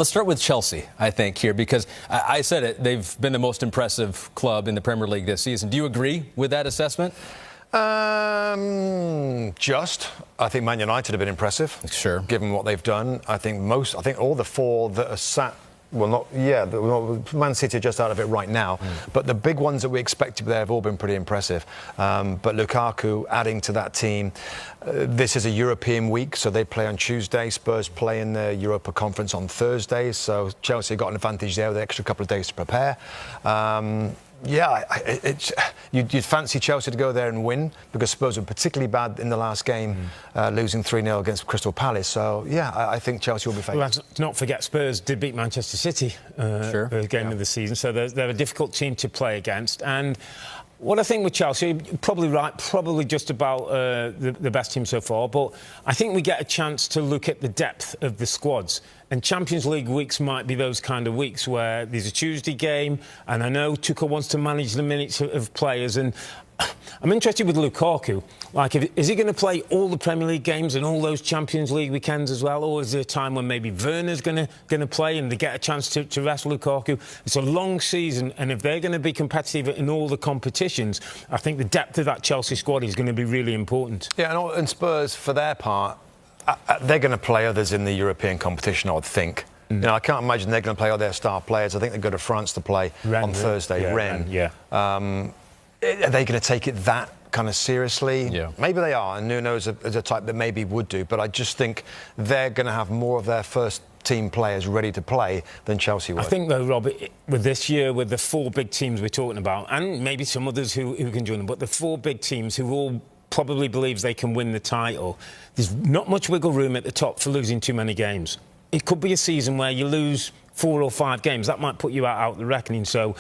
Let's start with Chelsea, I think, here, because I said it, they've been the most impressive club in the Premier League this season. Do you agree with that assessment? I think Man United have been impressive. Sure. Given what they've done. I think all the four that are sat, Man City are just out of it right now. But the big ones that we expected there have all been pretty impressive. But Lukaku adding to that team. This is a European week, so they play on Tuesday. Spurs play in the Europa Conference on Thursday. So Chelsea got an advantage there with an extra couple of days to prepare. You'd fancy Chelsea to go there and win, because Spurs were particularly bad in the last game, losing 3-0 against Crystal Palace. So, yeah, I think Chelsea will be favourites. Well, let's not forget Spurs did beat Manchester City the game of the season, so they're a difficult team to play against. And what I think with Chelsea, probably right, probably just about the best team so far, but I think we get a chance to look at the depth of the squads. And Champions League weeks might be those kind of weeks where there's a Tuesday game, and I know Tuchel wants to manage the minutes of players, and I'm interested with Lukaku. Like, is he going to play all the Premier League games and all those Champions League weekends as well, or is there a time when maybe Werner's going to play and they get a chance to rest Lukaku? It's a long season, and if they're going to be competitive in all the competitions, I think the depth of that Chelsea squad is going to be really important. Yeah, and Spurs, for their part, they're going to play others in the European competition, I would think. You know, I can't imagine they're going to play all their star players. I think they go to France to play on Thursday. Are they going to take it that kind of seriously? Yeah. Maybe they are, and Nuno is a type that maybe would do, but I just think they're going to have more of their first team players ready to play than Chelsea would. I think, though, Rob, with this year, with the four big teams we're talking about, and maybe some others who can join them, but the four big teams who all probably believes they can win the title, there's not much wiggle room at the top for losing too many games. It could be a season where you lose 4 or 5 games. That might put you out the reckoning. So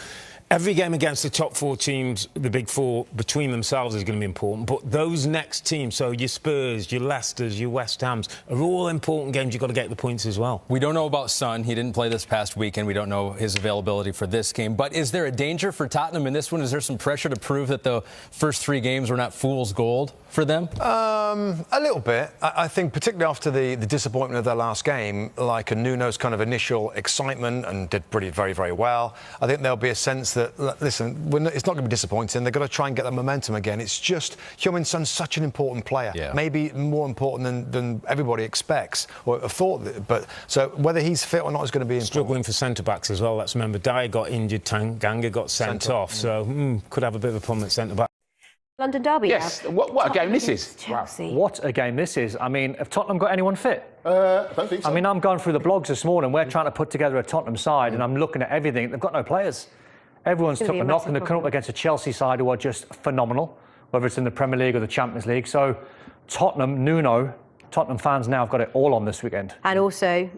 every game against the top 4 teams, the big 4, between themselves is going to be important. But those next teams, so your Spurs, your Leicesters, your West Hams, are all important games. You've got to get the points as well. We don't know about Son. He didn't play this past weekend. We don't know his availability for this game. But is there a danger for Tottenham in this one? Is there some pressure to prove that the first 3 games were not fool's gold for them? A little bit. I think particularly after the disappointment of their last game, like a Nuno's kind of initial excitement and did very, very well, I think there'll be a sense that, listen, it's not going to be disappointing. They've got to try and get that momentum again. It's just, Heung-min Son's such an important player. Yeah. Maybe more important than everybody expects or thought. But so whether he's fit or not is going to be important. Struggling for centre-backs as well. Let's remember, Dyer got injured, Tanganga got sent off. So could have a bit of a problem at centre-back. London derby. Yes, what a game this is. Chelsea. Wow. What a game this is. I mean, have Tottenham got anyone fit? I don't think so. I mean, I'm going through the blogs this morning. We're trying to put together a Tottenham side, and I'm looking at everything. They've got no players. Everyone's took a knock, and they're coming up against a Chelsea side who are just phenomenal, whether it's in the Premier League or the Champions League. So Tottenham fans now have got it all on this weekend. And also,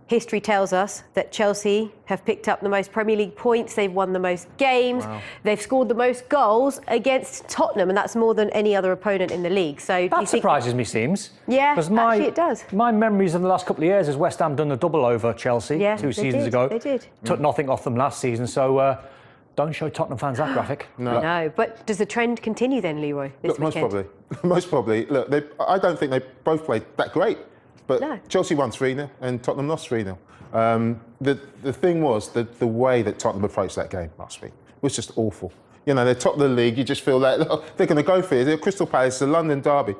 history tells us that Chelsea have picked up the most Premier League points, they've won the most games, they've scored the most goals against Tottenham, and that's more than any other opponent in the league. So that surprises me, seems. Yeah, actually it does. My memories of the last couple of years is West Ham done the double over Chelsea 2 seasons ago. They did. Took nothing off them last season, so don't show Tottenham fans that graphic. No, but does the trend continue then, Leroy, this weekend? Most probably. Look, I don't think they both played that great. But Chelsea won 3-0 and Tottenham lost 3-0. The thing was the way that Tottenham approached that game last week was just awful. You know, they're top of the league. You just feel like they're going to go for it. They're Crystal Palace, the London derby.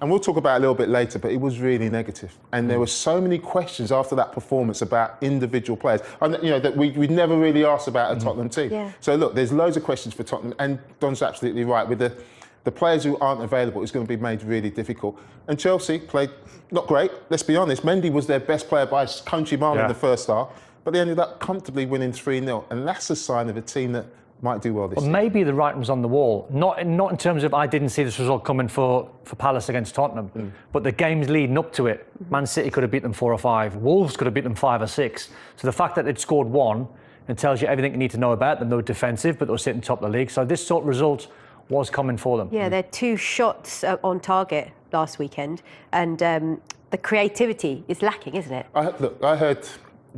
And we'll talk about it a little bit later, but it was really negative. And there were so many questions after that performance about individual players. And, you know, that we'd never really asked about a Tottenham team. Yeah. So, look, there's loads of questions for Tottenham. And Don's absolutely right. With the players who aren't available, it's going to be made really difficult. And Chelsea played not great, let's be honest. Mendy was their best player by a country mile in the first half, but they ended up comfortably winning 3-0. And that's a sign of a team that might do well this season. Maybe the writing's on the wall. Not in terms of I didn't see this result coming for Palace against Tottenham, but the games leading up to it, Man City could have beat them 4 or 5, Wolves could have beat them 5 or 6. So the fact that they'd scored 1, it tells you everything you need to know about them. They were defensive, but they were sitting top of the league. So this sort of result was coming for them. Yeah, they're 2 shots on target last weekend, and the creativity is lacking, isn't it? I heard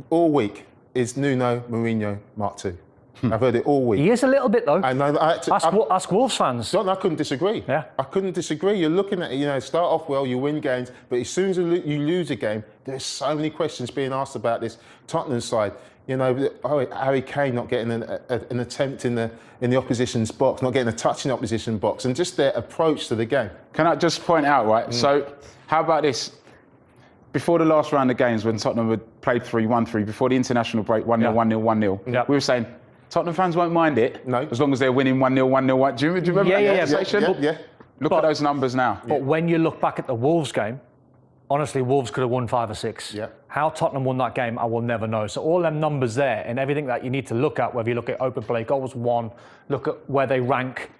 all week is Nuno Mourinho Mark II. I've heard it all week. He is a little bit, though. And ask Wolves fans. John, I couldn't disagree. Yeah. I couldn't disagree. You're looking at, start off well, you win games, but as soon as you lose a game, there's so many questions being asked about this Tottenham side. Harry Kane not getting an attempt in the opposition's box, not getting a touch in the opposition box, and just their approach to the game. Can I just point out, right? So, how about this? Before the last round of games, when Tottenham had played 3-1-3, before the international break, 1-0, 1-0, 1-0, we were saying Tottenham fans won't mind it, as long as they're winning 1-0, 1-0. Do you remember that conversation? Yeah. Look at those numbers now. But when you look back at the Wolves game, honestly, Wolves could have won 5 or 6. Yeah. How Tottenham won that game, I will never know. So all them numbers there and everything that you need to look at, whether you look at open play, goals won, look at where they rank,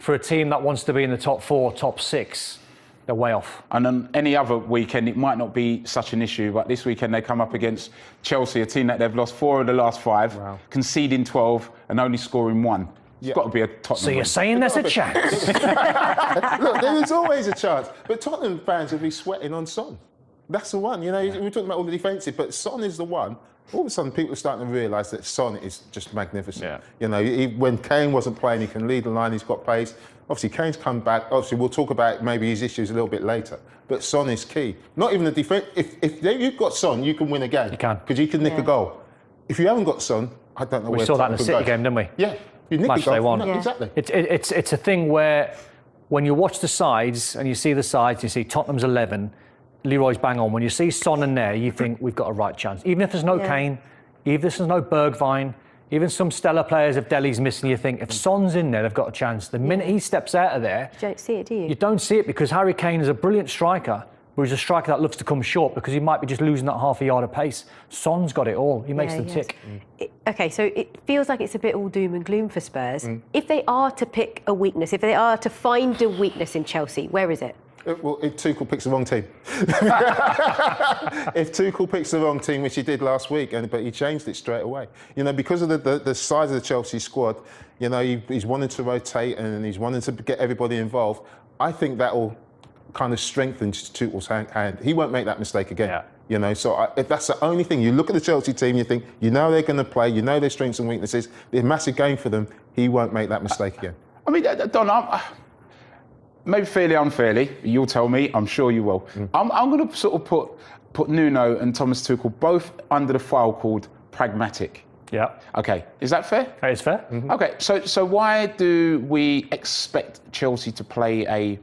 for a team that wants to be in the top 4, top 6, they're way off. And on any other weekend, it might not be such an issue, but this weekend they come up against Chelsea, a team that they've lost 4 of the last 5, conceding 12 and only scoring 1. It's got to be a Tottenham So you're win. saying there's a chance? Look, there is always a chance. But Tottenham fans will be sweating on Son. That's the one. We're talking about all the defensive, but Son is the one. All of a sudden, people are starting to realise that Son is just magnificent. Yeah. When Kane wasn't playing, he can lead the line, he's got pace. Obviously, Kane's come back. Obviously, we'll talk about maybe his issues a little bit later. But Son is key. Not even the defence. If you've got Son, you can win a game. You can. Because you can nick a goal. If you haven't got Son, I don't know where We saw that in Tottenham the City game, didn't we? Yeah. You nick Match a goal. they won. No, exactly. It's a thing where when you watch the sides and you see the sides, you see Tottenham's 11, Leroy's bang on. When you see Son in there, you think we've got a right chance. Even if there's no Kane, even if there's no Bergwijn, even some stellar players, if Dele's missing, you think if Son's in there, they've got a chance. The minute he steps out of there, You don't see it, do you? you don't see it because Harry Kane is a brilliant striker, but he's a striker that loves to come short because he might be just losing that half a yard of pace. Son's got it all. He makes them tick. Okay, so it feels like it's a bit all doom and gloom for Spurs. If they are to pick a weakness, if they are to find a weakness in Chelsea, where is it? Well, if Tuchel picks the wrong team. If Tuchel picks the wrong team, which he did last week, but he changed it straight away. Because of the size of the Chelsea squad, he's wanting to rotate and he's wanting to get everybody involved. I think that will kind of strengthen Tuchel's hand. He won't make that mistake again. So if that's the only thing. You look at the Chelsea team, you think, they're going to play, their strengths and weaknesses. It's a massive game for them. He won't make that mistake again. I mean, Don, maybe fairly unfairly, you'll tell me, I'm sure you will. I'm going to sort of put Nuno and Thomas Tuchel both under the file called pragmatic. Yeah. Okay, is that fair? That is fair. Okay, so why do we expect Chelsea to play a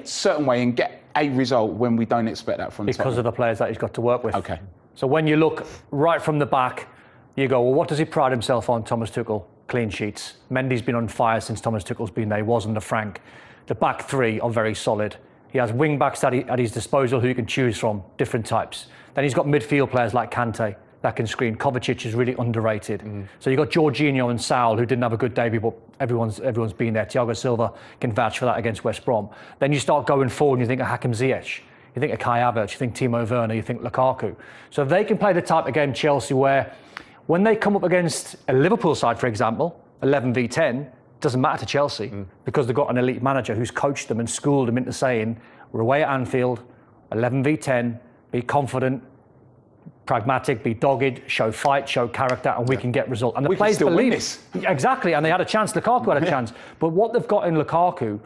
certain way and get a result when we don't expect that from Because of the players that he's got to work with. Okay. So when you look right from the back, you go, well, what does he pride himself on, Thomas Tuchel? Clean sheets. Mendy's been on fire since Thomas Tuchel's been there. He was under Frank. The back 3 are very solid. He has wing backs at his disposal who you can choose from, different types. Then he's got midfield players like Kante that can screen. Kovacic is really underrated. So you've got Jorginho and Saul, who didn't have a good debut, but everyone's been there. Thiago Silva can vouch for that against West Brom. Then you start going forward and you think of Hakim Ziyech, you think of Kai Havertz, you think Timo Werner, you think Lukaku. So if they can play the type of game Chelsea where when they come up against a Liverpool side, for example, 11v10, doesn't matter to Chelsea because they've got an elite manager who's coached them and schooled them into saying, we're away at Anfield, 11v10, be confident, pragmatic, be dogged, show fight, show character, and we can get results. And the players believe this. Exactly, and they had a chance. Lukaku had a chance. But what they've got in Lukaku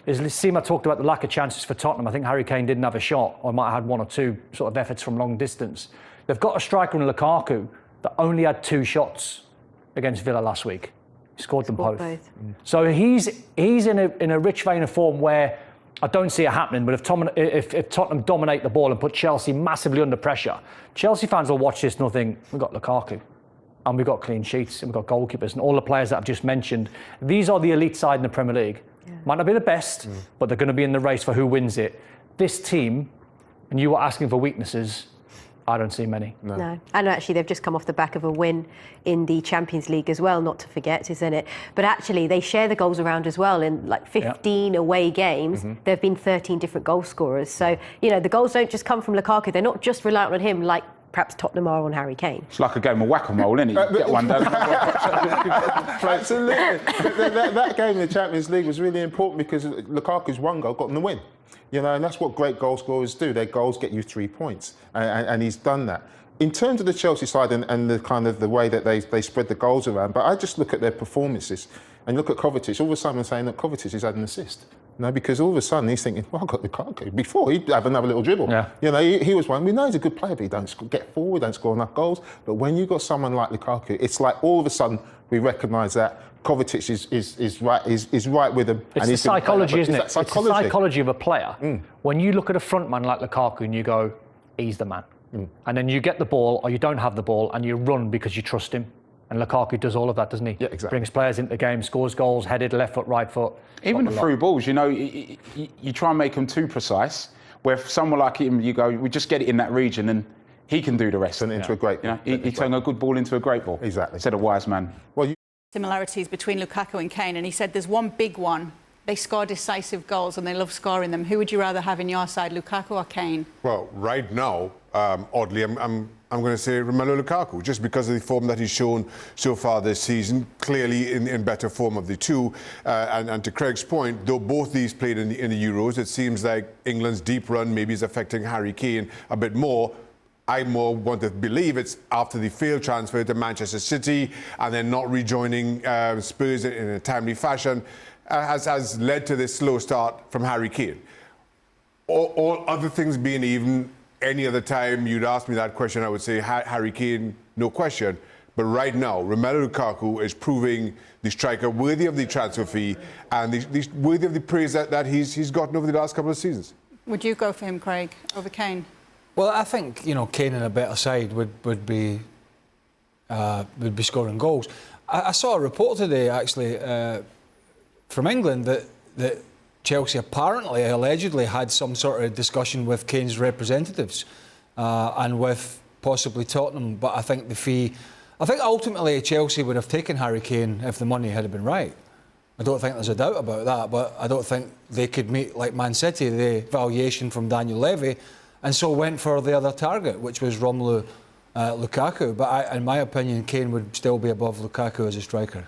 is, Sima talked about the lack of chances for Tottenham. I think Harry Kane didn't have a shot, or might have had 1 or 2 sort of efforts from long distance. They've got a striker in Lukaku that only had 2 shots against Villa last week. He scored them both. So he's in a rich vein of form where I don't see it happening, but if Tottenham dominate the ball and put Chelsea massively under pressure, Chelsea fans will watch this and they'll think, we've got Lukaku, and we've got clean sheets, and we've got goalkeepers, and all the players that I've just mentioned. These are the elite side in the Premier League. Might not be the best, but they're going to be in the race for who wins it. This team, and you were asking for weaknesses, I don't see many. No. And actually, they've just come off the back of a win in the Champions League as well, not to forget, isn't it? But actually, they share the goals around as well. In like 15 away games, there have been 13 different goal scorers. So, the goals don't just come from Lukaku. They're not just reliant on him like perhaps Tottenham are on Harry Kane. It's like a game of whack-a-mole, isn't it? You get one down. Absolutely. that game in the Champions League was really important because Lukaku's 1 goal got them the win. And that's what great goal scorers do. Their goals get you 3 points, and he's done that. in terms of the Chelsea side and the kind of the way that they spread the goals around, but I just look at their performances and look at Kovacic. All of a sudden, I'm saying that Kovacic has had an assist. No, because all of a sudden he's thinking, well, I've got Lukaku. Before, he'd have another little dribble. Yeah. You know, he was one. We know he's a good player, but he don't get forward, don't score enough goals. But when you've got someone like Lukaku, it's like all of a sudden we recognise that Kovacic is right with him. It's the psychology, isn't it? It's the psychology of a player. Mm. When you look at a front man like Lukaku and you go, he's the man. Mm. And then you get the ball or you don't have the ball and you run because you trust him. And Lukaku does all of that, doesn't he? Yeah, exactly. Brings players into the game, scores goals, headed, left foot, right foot. Even through balls, you know, you try and make them too precise. Where someone like him, you go, we just get it in that region and he can do the rest. Turn it into a great ball. You know, he turned a good ball into a great ball. Exactly. Said a wise man. Well, similarities between Lukaku and Kane, and he said there's one big one. They score decisive goals and they love scoring them. Who would you rather have in your side, Lukaku or Kane? Well, right now, oddly, I'm going to say Romelu Lukaku, just because of the form that he's shown so far this season, clearly in better form of the two. And to Craig's point, though both these played in the Euros, it seems like England's deep run maybe is affecting Harry Kane a bit more. I more want to believe it's after the failed transfer to Manchester City and then not rejoining Spurs in a timely fashion has led to this slow start from Harry Kane. All other things being even, any other time you'd ask me that question, I would say Harry Kane, no question. But right now, Romelu Lukaku is proving the striker worthy of the transfer fee and worthy of the praise that he's gotten over the last couple of seasons. Would you go for him, Craig, over Kane? Well, I think, you know, Kane in a better side would be scoring goals. I saw a report today, actually, from England that Chelsea apparently, allegedly, had some sort of discussion with Kane's representatives and with possibly Tottenham. But I think ultimately Chelsea would have taken Harry Kane if the money had been right. I don't think there's a doubt about that, but I don't think they could meet, like Man City, the valuation from Daniel Levy, and so went for the other target, which was Romelu Lukaku. But in my opinion, Kane would still be above Lukaku as a striker.